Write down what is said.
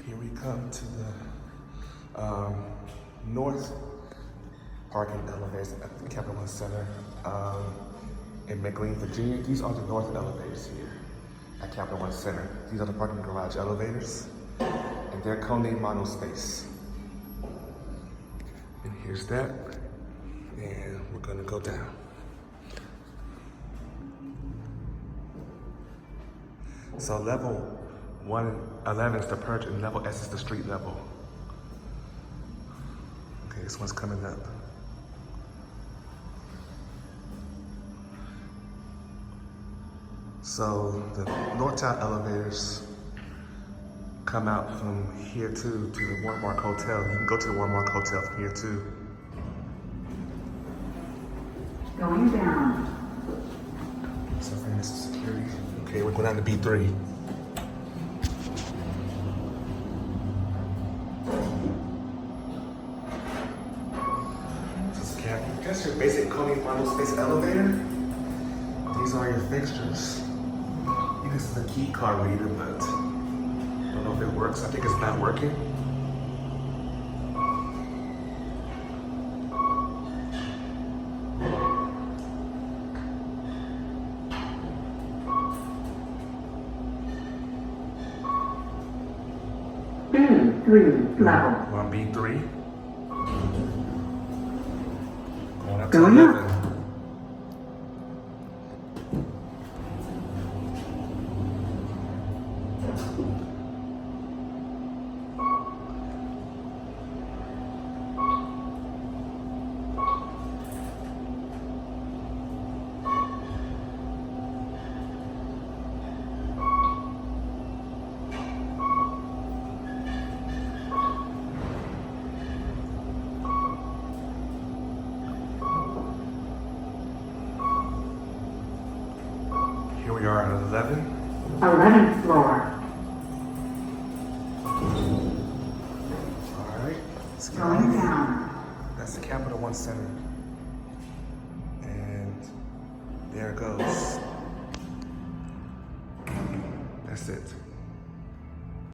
Here we come to the north parking elevators at the Capital One Center in McLean, Virginia. These are the north elevators here at Capital One Center. These are the parking garage elevators, and they're Kone MonoSpace. And here's that, and we're gonna go down. So level 111 is the perch and level S is the street level. Okay, this one's coming up. So the north town elevators come out from here too to the Warmark Hotel. You can go to the Warmark Hotel from here too. Going down. Suffering this is security. Okay, we're going down to B3. That's your basic Kone MonoSpace elevator. These are your fixtures. This is a key card reader, but I don't know if it works. I think it's not working. B3 level. We're on B3. Going up to Going 11. up. Here we are on 11. 11th floor. All right, let's go. Going down. That's the Capital One Center. And there it goes. That's it.